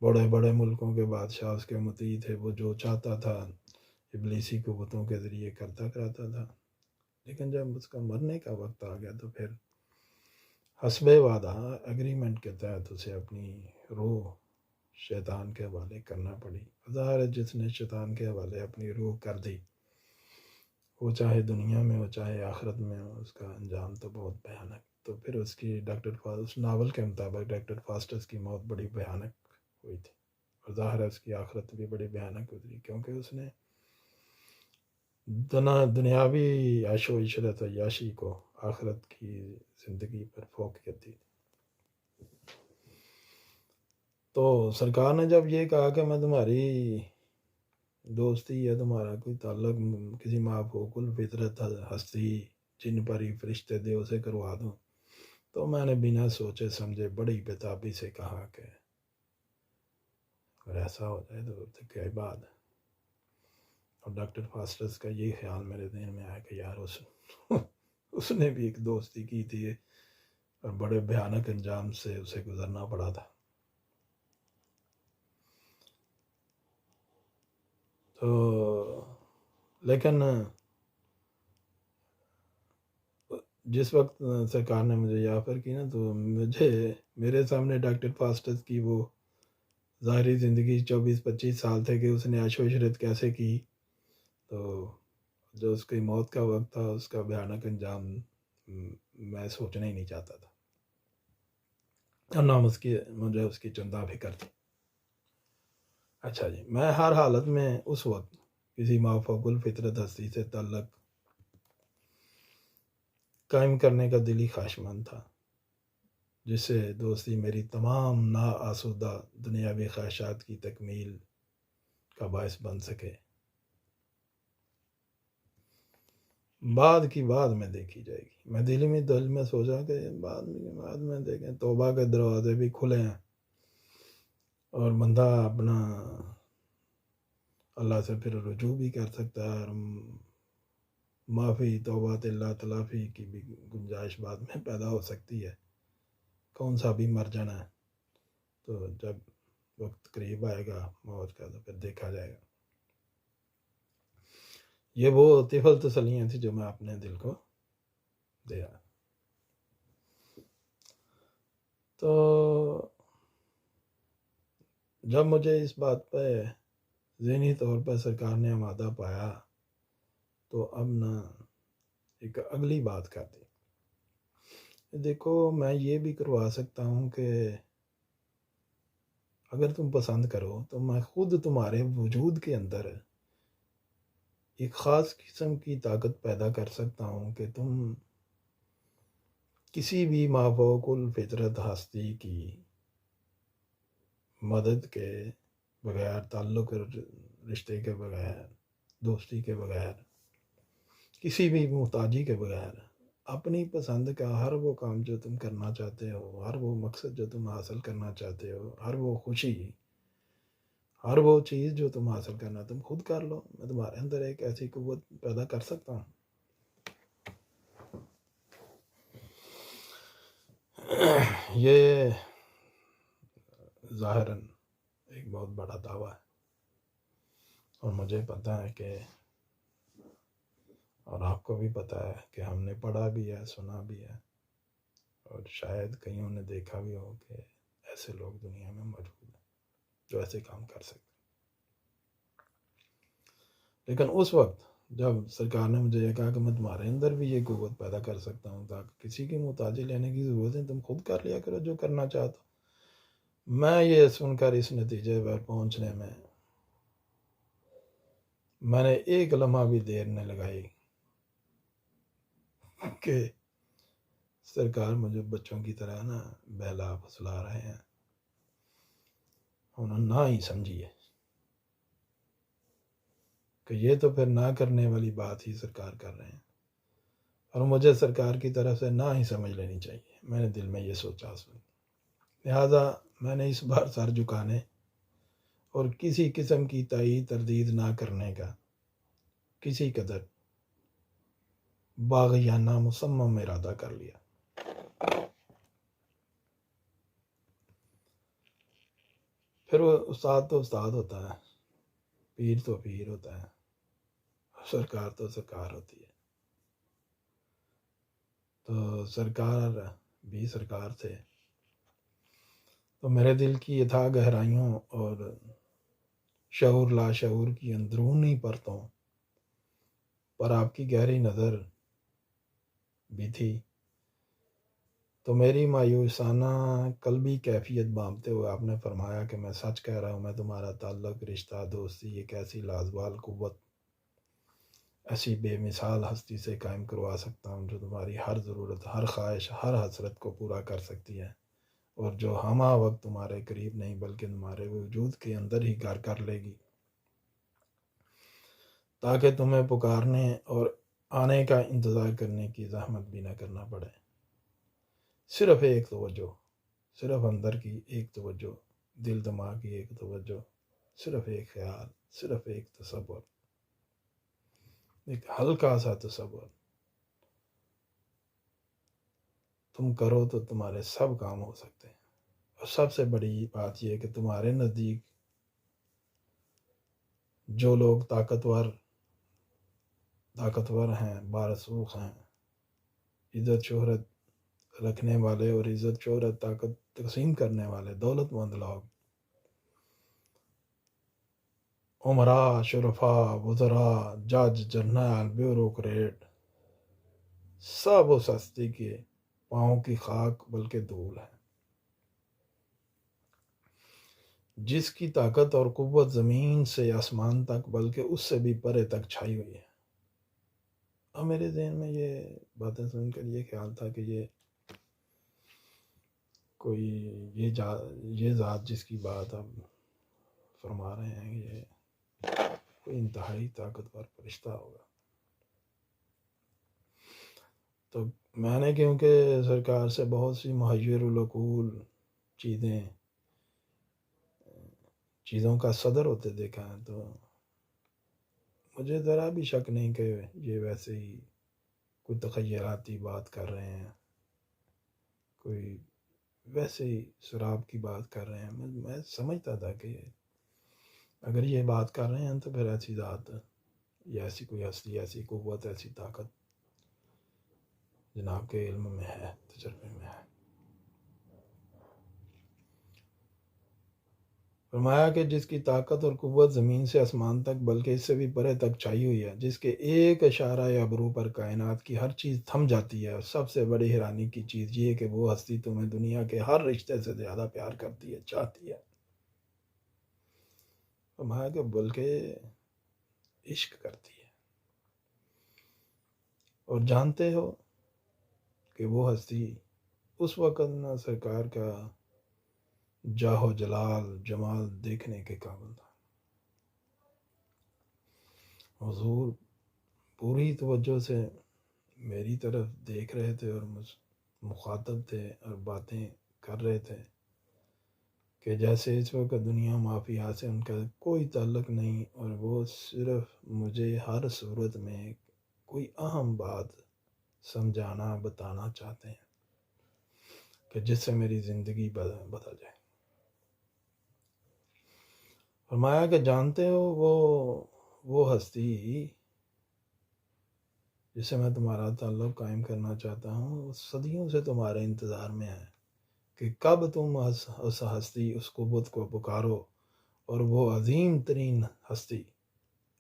بڑے بڑے ملکوں کے بادشاہ اس کے مطیع تھے، وہ جو چاہتا تھا ابلیسی قوتوں کے ذریعے کرتا تھا، لیکن جب اس کا مرنے کا وقت آ گیا تو پھر حسب وعدہ ایگریمنٹ کے تحت اسے اپنی روح شیطان کے حوالے کرنا پڑی۔ ظاہر ہے جس نے شیطان کے حوالے اپنی روح کر دی، وہ چاہے دنیا میں ہو چاہے آخرت میں ہو، اس کا انجام تو بہت بھیانک۔ تو پھر اس کی اس ناول کے مطابق ڈاکٹر فاسٹس کی موت بڑی بھیانک ہوئی تھی، اور ظاہر ہے اس کی آخرت بھی بڑی بھیانک گزری، کیونکہ اس نے دنیاوی عیش و عشرت عیاشی کو آخرت کی زندگی پر فوقیت دی۔ تو سرکار نے جب یہ کہا کہ میں تمہاری دوستی یا تمہارا کوئی تعلق کسی مافوق الفطرت ہستی جن پر ہی فرشتے دے اسے کروا دوں، تو میں نے بنا سوچے سمجھے بڑی بےتابی سے کہا کہ اگر ایسا ہو جائے تو کیا بات ہے۔ اور ڈاکٹر فاسٹس کا یہ خیال میرے ذہن میں آیا کہ یار اس نے بھی ایک دوستی کی تھی اور بڑے بھیانک انجام سے اسے گزرنا پڑا تھا۔ تو لیکن جس وقت سرکار نے مجھے یہ آفر کی نا، تو میرے سامنے ڈاکٹر فاسٹس کی وہ ظاہری زندگی 24-25 سال تھے کہ اس نے عیش و عشرت کیسے کی، تو جو اس کی موت کا وقت تھا اس کا بھیانک انجام میں سوچنا ہی نہیں چاہتا تھا، اور نہ مجھے اس کی چندہ فکر تھی۔ اچھا جی، میں ہر حالت میں اس وقت کسی مافوق الفطرت ہستی سے تعلق قائم کرنے کا دلی خواہشمند تھا، جس سے دوستی میری تمام ناآسودہ دنیاوی خواہشات کی تکمیل کا باعث بن سکے۔ بعد کی بعد میں دیکھی جائے گی، میں دل میں سوچا کہ بعد میں دیکھیں، توبہ کے دروازے بھی کھلے ہیں اور بندہ اپنا اللہ سے پھر رجوع بھی کر سکتا ہے، اور معافی توبہ اللہ تلافی کی بھی گنجائش بعد میں پیدا ہو سکتی ہے، کون سا بھی مر جانا ہے، تو جب وقت قریب آئے گا موت کا تو پھر دیکھا جائے گا۔ یہ وہ طفل تسلیاں تھیں جو میں اپنے دل کو دے رہا۔ تو جب مجھے اس بات پہ ذہنی طور پر سرکار نے آمادہ پایا تو اب نہ ایک اگلی بات کر دی، دیکھو میں یہ بھی کروا سکتا ہوں کہ اگر تم پسند کرو تو میں خود تمہارے وجود کے اندر ایک خاص قسم کی طاقت پیدا کر سکتا ہوں کہ تم کسی بھی مافوق الفطرت ہستی کی مدد کے بغیر، تعلق رشتے کے بغیر، دوستی کے بغیر، کسی بھی محتاجی کے بغیر اپنی پسند کا ہر وہ کام جو تم کرنا چاہتے ہو، ہر وہ مقصد جو تم حاصل کرنا چاہتے ہو، ہر وہ خوشی، ہر وہ چیز جو تم حاصل کرنا تم خود کر لو. میں تمہارے اندر ایک ایسی قوت پیدا کر سکتا ہوں. یہ ظاہراً ایک بہت بڑا دعویٰ ہے، اور مجھے پتہ ہے کہ، اور آپ کو بھی پتہ ہے کہ ہم نے پڑھا بھی ہے، سنا بھی ہے، اور شاید کئیوں نے دیکھا بھی ہو کہ ایسے لوگ دنیا میں موجود ہیں جو ایسے کام کر سکتے. لیکن اس وقت جب سرکار نے مجھے یہ کہا کہ میں تمہارے اندر بھی یہ قوت پیدا کر سکتا ہوں تاکہ کسی کی محتاجی لینے کی ضرورت ہے، تم خود کر لیا کرو جو کرنا چاہتا. میں یہ سن کر اس نتیجے پر پہنچنے میں نے ایک لمحہ بھی دیر نہ لگائی کہ سرکار مجھے بچوں کی طرح نا بہلا پھسلا رہے ہیں. انہوں نے نہ ہی سمجھی ہے کہ یہ تو پھر نہ کرنے والی بات ہی سرکار کر رہے ہیں، اور مجھے سرکار کی طرف سے نہ ہی سمجھ لینی چاہیے. میں نے دل میں یہ سوچا، لہذا میں نے اس بار سر جھکانے اور کسی قسم کی تائید تردید نہ کرنے کا کسی قدر باغیانہ مصمم ارادہ کر لیا. پھر وہ استاد تو استاد ہوتا ہے، پیر تو پیر ہوتا ہے، سرکار تو سرکار ہوتی ہے. تو سرکار بھی سرکار تھے، تو میرے دل کی اتھاہ گہرائیوں اور شعور لاشعور کی اندرونی پرتوں پر آپ کی گہری نظر بھی تھی. تو میری مایوسانہ قلبی کیفیت بانپتے ہوئے آپ نے فرمایا کہ میں سچ کہہ رہا ہوں، میں تمہارا تعلق، رشتہ، دوستی ایک ایسی لازوال قوت، ایسی بے مثال ہستی سے قائم کروا سکتا ہوں جو تمہاری ہر ضرورت، ہر خواہش، ہر حسرت کو پورا کر سکتی ہے، اور جو ہمہ وقت تمہارے قریب نہیں بلکہ تمہارے وجود کے اندر ہی گھر کر لے گی، تاکہ تمہیں پکارنے اور آنے کا انتظار کرنے کی زحمت بھی نہ کرنا پڑے. صرف ایک توجہ، صرف اندر کی ایک توجہ، دل دماغ کی ایک توجہ، صرف ایک خیال، صرف ایک تصور، ایک ہلکا سا تصور تم کرو تو تمہارے سب کام ہو سکتے ہیں. اور سب سے بڑی بات یہ کہ تمہارے نزدیک جو لوگ طاقتور ہیں، بارسوخ ہیں، عزت شہرت رکھنے والے اور عزت شہرت طاقت تقسیم کرنے والے دولت مند لوگ، عمراء، شرفاء، وزراء، جج، جرنیل، بیوروکریٹ، سب اس ہستی کے پاؤں کی خاک بلکہ دھول ہے، جس کی طاقت اور قوت زمین سے آسمان تک بلکہ اس سے بھی پرے تک چھائی ہوئی ہے. اور میرے ذہن میں یہ باتیں سن کر یہ خیال تھا کہ یہ کوئی یہ ذات جس کی بات آپ فرما رہے ہیں، یہ کوئی انتہائی طاقتور فرشتہ ہوگا. تو میں نے کیونکہ سرکار سے بہت سی محیر العقول چیزوں کا صدر ہوتے دیکھا ہے، تو مجھے ذرا بھی شک نہیں کہ یہ ویسے ہی کوئی تخیلاتی بات کر رہے ہیں، کوئی ویسے ہی شراب کی بات کر رہے ہیں. میں سمجھتا تھا کہ اگر یہ بات کر رہے ہیں تو پھر ایسی ذات یا ایسی کوئی ہستی، ایسی قوت، ایسی طاقت جناب کے علم میں ہے، تجربے میں ہے. فرمایا کہ جس کی طاقت اور قوت زمین سے آسمان تک بلکہ اس سے بھی پرے تک چھائی ہوئی ہے، جس کے ایک اشارہ یا ابرو پر کائنات کی ہر چیز تھم جاتی ہے، اور سب سے بڑی حیرانی کی چیز یہ ہے کہ وہ ہستی تمہیں دنیا کے ہر رشتے سے زیادہ پیار کرتی ہے، چاہتی ہے۔ فرمایا کہ بلکہ عشق کرتی ہے، اور جانتے ہو کہ وہ ہستی اس وقت نہ سرکار کا جاہ و جلال جمال دیکھنے کے قابل تھا۔ حضور پوری توجہ سے میری طرف دیکھ رہے تھے اور مخاطب تھے اور باتیں کر رہے تھے کہ جیسے اس وقت دنیا مافیا سے ان کا کوئی تعلق نہیں، اور وہ صرف مجھے ہر صورت میں کوئی اہم بات سمجھانا بتانا چاہتے ہیں کہ جس سے میری زندگی بدل جائے۔ فرمایا کہ جانتے ہو وہ ہستی جسے میں تمہارا تعلق قائم کرنا چاہتا ہوں، وہ صدیوں سے تمہارے انتظار میں ہے کہ کب تم اس ہستی اس قوت کو پکارو، اور وہ عظیم ترین ہستی،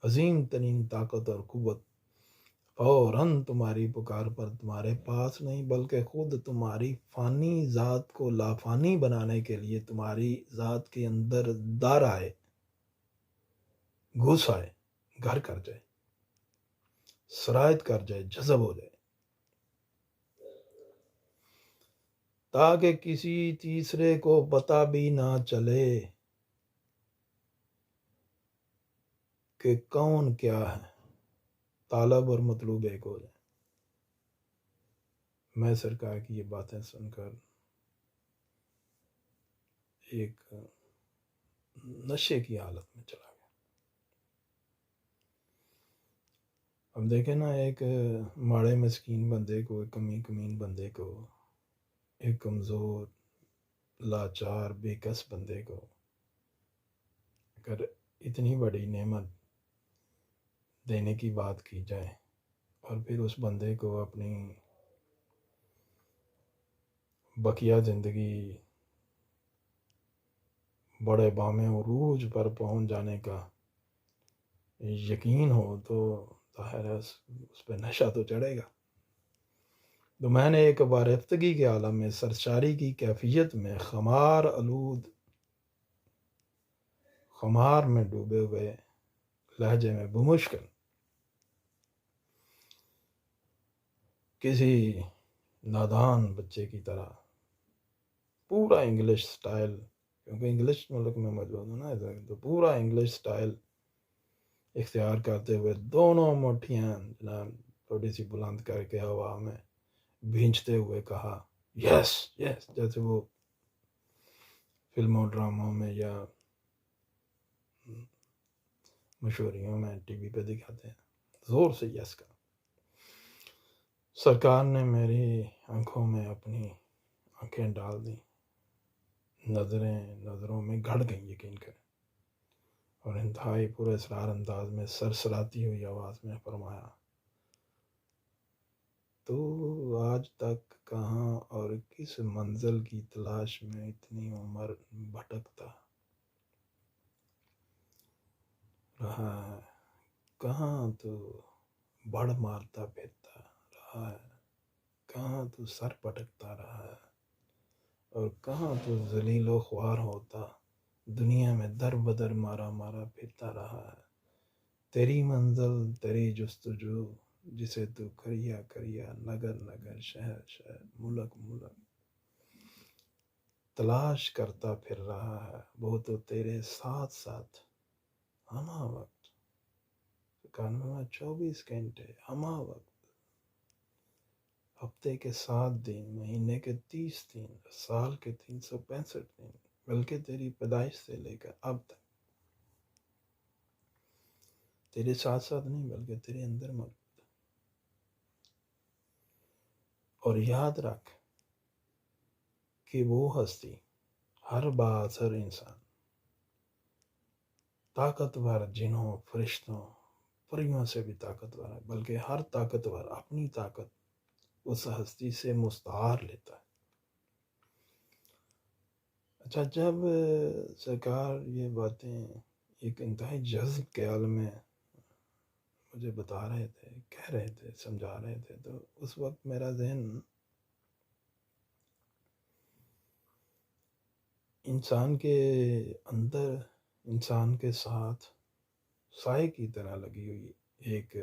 عظیم ترین طاقت اور قوت فوراً تمہاری پکار پر تمہارے پاس نہیں بلکہ خود تمہاری فانی ذات کو لافانی بنانے کے لیے تمہاری ذات کے اندر دار آئے، گھس آئے، گھر کر جائے، سرایت کر جائے، جذب ہو جائے، تاکہ کسی تیسرے کو پتہ بھی نہ چلے کہ کون کیا ہے، طالب اور مطلوب ایک ہو جائے۔ میں سرکار کی یہ باتیں سن کر ایک نشے کی حالت میں چلا گیا۔ اب دیکھیں نا، ایک ماڑے مسکین بندے کو، ایک کمین بندے کو، ایک کمزور لاچار بے کس بندے کو اگر اتنی بڑی نعمت دینے کی بات کی جائے، اور پھر اس بندے کو اپنی بقیہ زندگی بڑے بام عروج پر پہنچ جانے کا یقین ہو، تو ظاہر ہے اس پہ نشہ تو چڑھے گا۔ تو میں نے ایک بارفتگی کے عالم میں، سرشاری کی کیفیت میں، خمار آلود خمار میں ڈوبے ہوئے لہجے میں بمشکل کسی نادان بچے کی طرح پورا انگلش سٹائل، کیونکہ انگلش ملک میں موجود ہوں نا، تو پورا انگلش سٹائل اختیار کرتے ہوئے دونوں مٹھیاں جناب تھوڑی سی بلند کر کے ہوا میں بھینچتے ہوئے کہا، یس یس، جیسے وہ فلموں ڈراموں میں یا مشہوریوں میں ٹی وی پہ دکھاتے ہیں، زور سے یس کا۔ سرکار نے میری آنکھوں میں اپنی آنکھیں ڈال دیں، نظروں میں گھڑ گئیں، یقین کریں، اور انتہائی پورے اسرار انداز میں سرسراتی ہوئی آواز میں فرمایا، تو آج تک کہاں اور کس منزل کی تلاش میں اتنی عمر بھٹکتا رہا ہے؟ کہاں تو بڑ مارتا پھرتا رہا ہے؟ کہاں تو سر پٹکتا رہا ہے؟ اور کہاں تو ذلیل و خوار ہوتا دنیا میں در بدر مارا پھرتا رہا ہے؟ تیری منزل، تیری جستجو، جسے تو کریا نگر نگر، شہر شہر، ملک ملک تلاش کرتا پھر رہا ہے، وہ تو تیرے ساتھ ساتھ ہمہ وقت، 24 گھنٹے ہمہ وقت، ہفتے کے 7 دن، مہینے کے 30 دن، سال کے 365 دن، بلکہ تیری پیدائش سے لے کر اب تک تیرے ساتھ ساتھ نہیں بلکہ تیرے اندر موجود۔ اور یاد رکھ کہ وہ ہستی ہر بااثر انسان، طاقتور جنوں، فرشتوں، پریوں سے بھی طاقتور ہے، بلکہ ہر طاقتور اپنی طاقت اس ہستی سے مستعار لیتا ہے۔ اچھا، جب سرکار یہ باتیں ایک انتہائی جذب کے عالم میں مجھے بتا رہے تھے، کہہ رہے تھے، سمجھا رہے تھے، تو اس وقت میرا ذہن انسان کے اندر، انسان کے ساتھ سائے کی طرح لگی ہوئی ایک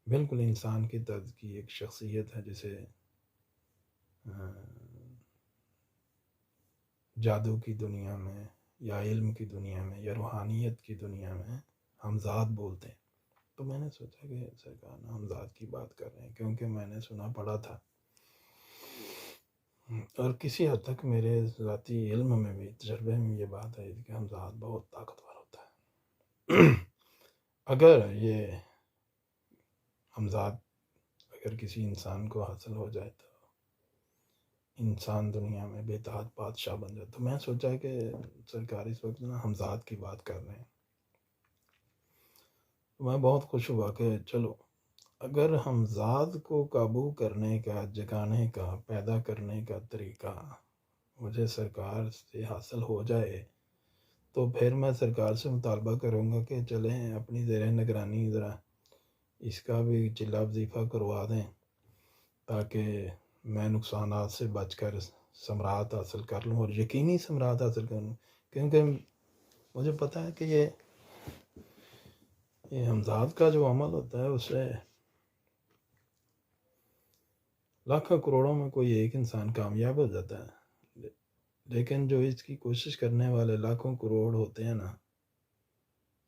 بالکل انسان کی طرز کی ایک شخصیت ہے، جسے جادو کی دنیا میں یا علم کی دنیا میں یا روحانیت کی دنیا میں ہمزاد بولتے ہیں۔ تو میں نے سوچا کہ سرکار ہمزاد کی بات کر رہے ہیں، کیونکہ میں نے سنا پڑا تھا اور کسی حد تک میرے ذاتی علم میں بھی، تجربے میں یہ بات ہے کہ ہمزاد بہت طاقتور ہوتا ہے۔ اگر یہ ہمزاد اگر کسی انسان کو حاصل ہو جائے تو انسان دنیا میں بے تعداد بادشاہ بن جائے۔ تو میں سوچا کہ سرکار اس وقت ہمزاد کی بات کر رہے ہیں۔ میں بہت خوش ہوا کہ چلو، اگر ہمزاد کو قابو کرنے کا، جگانے کا، پیدا کرنے کا طریقہ مجھے سرکار سے حاصل ہو جائے تو پھر میں سرکار سے مطالبہ کروں گا کہ چلیں اپنی زیر نگرانی ذرا اس کا بھی چلہ وظیفہ کروا دیں، تاکہ میں نقصانات سے بچ کر ثمرات حاصل کر لوں، اور یقینی ثمرات حاصل کر لوں، کیونکہ مجھے پتہ ہے کہ یہ ہمزاد کا جو عمل ہوتا ہے اس سے لاکھوں کروڑوں میں کوئی ایک انسان کامیاب ہو جاتا ہے، لیکن جو اس کی کوشش کرنے والے لاکھوں کروڑ ہوتے ہیں نا،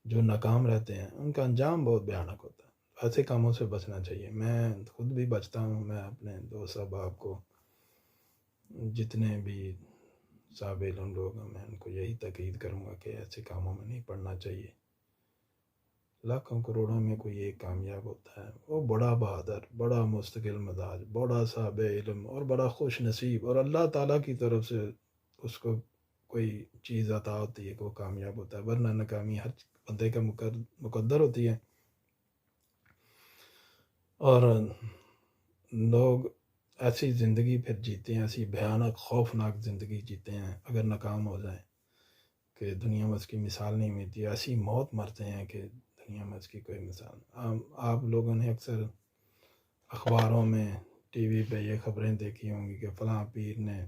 جو ناکام رہتے ہیں، ان کا انجام بہت بھیانک ہوتا ہے۔ ایسے کاموں سے بچنا چاہیے۔ میں خود بھی بچتا ہوں۔ میں اپنے دوست احباب کو، جتنے بھی صاحب علم لوگ ہیں، میں ان کو یہی تاکید کروں گا کہ ایسے کاموں میں نہیں پڑنا چاہیے۔ لاکھوں کروڑوں میں کوئی ایک کامیاب ہوتا ہے، وہ بڑا بہادر، بڑا مستقل مزاج، بڑا صاحب علم اور بڑا خوش نصیب، اور اللہ تعالیٰ کی طرف سے اس کو کوئی چیز عطا ہوتی ہے کہ وہ کامیاب ہوتا ہے، ورنہ ناکامی ہر بندے کا مقدر ہوتی ہے۔ اور لوگ ایسی زندگی پھر جیتے ہیں، ایسی بھیانک خوفناک زندگی جیتے ہیں اگر ناکام ہو جائیں کہ دنیا میں اس کی مثال نہیں ملتی، ایسی موت مرتے ہیں کہ دنیا میں اس کی کوئی مثال۔ آپ لوگوں نے اکثر اخباروں میں، ٹی وی پہ یہ خبریں دیکھی ہوں گی کہ فلاں پیر نے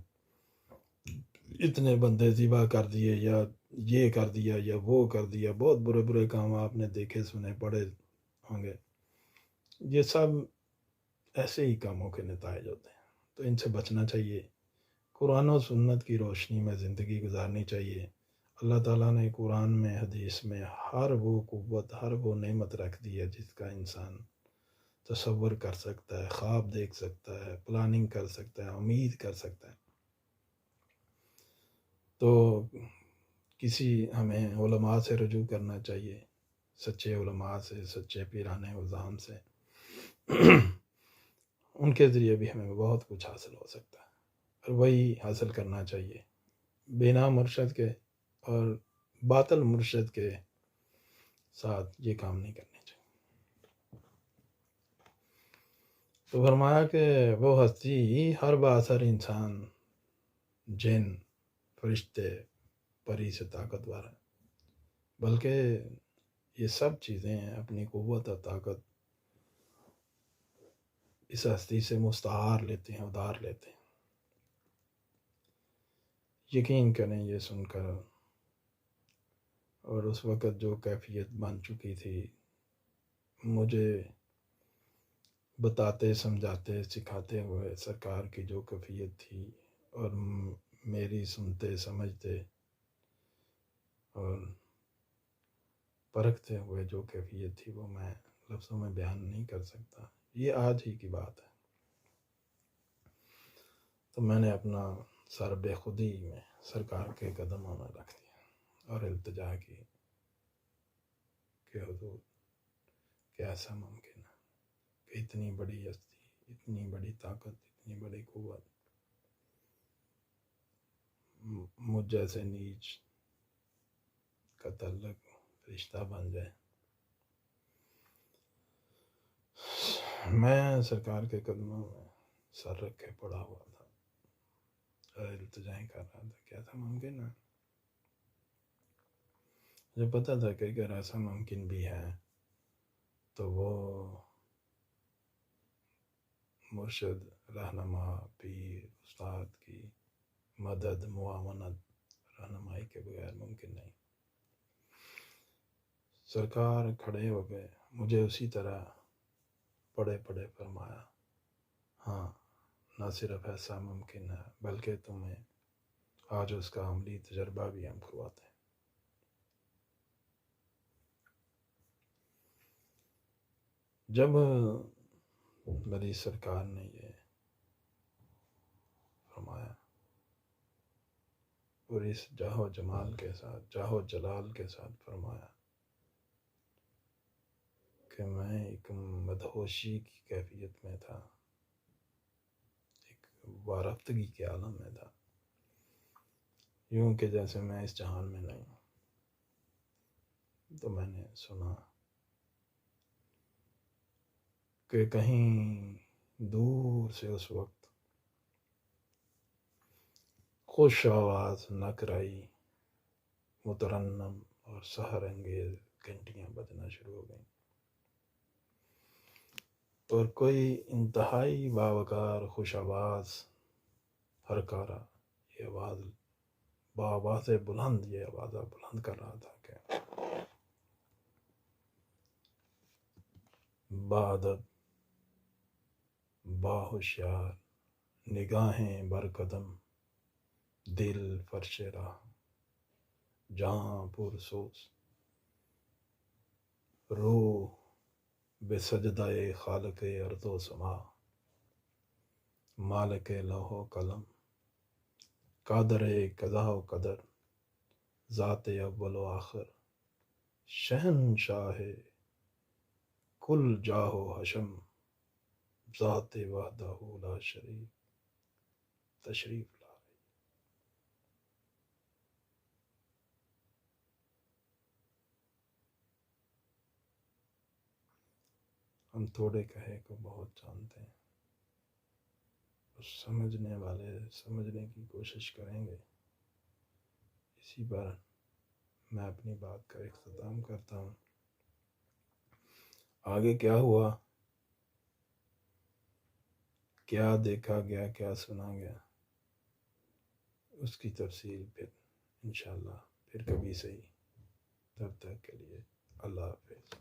اتنے بندے ذبح کر دیے، یا یہ کر دیا یا وہ کر دیا، بہت برے برے کام آپ نے دیکھے سنے پڑے ہوں گے۔ یہ سب ایسے ہی کاموں کے نتائج ہوتے ہیں، تو ان سے بچنا چاہیے۔ قرآن و سنت کی روشنی میں زندگی گزارنی چاہیے۔ اللہ تعالیٰ نے قرآن میں، حدیث میں ہر وہ قوت، ہر وہ نعمت رکھ دی ہے جس کا انسان تصور کر سکتا ہے، خواب دیکھ سکتا ہے، پلاننگ کر سکتا ہے، امید کر سکتا ہے۔ تو کسی ہمیں علماء سے رجوع کرنا چاہیے، سچے علماء سے، سچے پیران اعظام سے۔ ان کے ذریعے بھی ہمیں بہت کچھ حاصل ہو سکتا ہے، اور وہی حاصل کرنا چاہیے۔ بنا مرشد کے اور باطل مرشد کے ساتھ یہ کام نہیں کرنے چاہیے۔ تو فرمایا کہ وہ ہستی ہر بااثر انسان، جن، فرشتے، پری سے طاقتور ہے، بلکہ یہ سب چیزیں اپنی قوت اور طاقت اس ہستی سے مستعار لیتے ہیں، ادھار لیتے ہیں۔ یقین کریں یہ سن کر، اور اس وقت جو کیفیت بن چکی تھی، مجھے بتاتے، سمجھاتے، سکھاتے ہوئے سرکار کی جو کیفیت تھی، اور میری سنتے، سمجھتے اور پرکھتے ہوئے جو کیفیت تھی، وہ میں لفظوں میں بیان نہیں کر سکتا۔ یہ آج ہی کی بات ہے۔ تو میں نے اپنا سر بے خودی میں سرکار کے قدموں میں رکھ دیا اور التجا کی کہ حضور، کیسا ممکن ہے کہ اتنی بڑی ہستی، اتنی بڑی طاقت، اتنی بڑی قوت مجھ جیسے نیچ کا تعلق رشتہ بن جائے۔ میں سرکار کے قدموں میں سر رکھ کے پڑا ہوا تھا، التجائیں کر رہا تھا، کیا تھا ممکن ہے؟ مجھے پتہ تھا کہ اگر ایسا ممکن بھی ہے تو وہ مرشد، رہنما، پیر، استاد کی مدد، معاونت، رہنمائی کے بغیر ممکن نہیں۔ سرکار کھڑے ہو گئے، مجھے اسی طرح پڑے پڑے فرمایا، ہاں نہ صرف ایسا ممکن ہے بلکہ تمہیں آج اس کا عملی تجربہ بھی ہم کرواتے ہیں۔ جب میری سرکار نے یہ فرمایا اور اس جاہ و جمال کے ساتھ، جاہ و جلال کے ساتھ فرمایا کہ میں ایک مدہوشی کی کیفیت میں تھا، ایک وارفتگی کے عالم میں تھا، یوں کہ جیسے میں اس جہان میں نہیں ہوں۔ تو میں نے سنا کہ کہیں دور سے اس وقت خوش آواز نکرائی، مترنم اور سحر انگیز گھنٹیاں بجنا شروع ہو گئیں، اور کوئی انتہائی باوقار خوش آواز ہرکارا یہ آواز بآواز بلند، یہ آواز بلند کر رہا تھا کہ بادب باہوشیار نگاہیں برقدم، دل فرش راہ جہاں پرسوز، روح بے سجدہ خالق ارض و سما، مالک لوح و قلم، قادر قضا و قدر، ذات اول و آخر، شہنشاہ کل جاہ و حشم، ذات وحدہ لا شریک، تشریف لا رہی۔ ہم تھوڑے کہے کو بہت جانتے ہیں، اور سمجھنے والے سمجھنے کی کوشش کریں گے۔ اسی پر میں اپنی بات کا اختتام کرتا ہوں۔ آگے کیا ہوا، کیا دیکھا گیا، کیا سنا گیا، اس کی تفصیل پھر انشاءاللہ پھر کبھی صحیح۔ تب تک کے لیے اللہ حافظ۔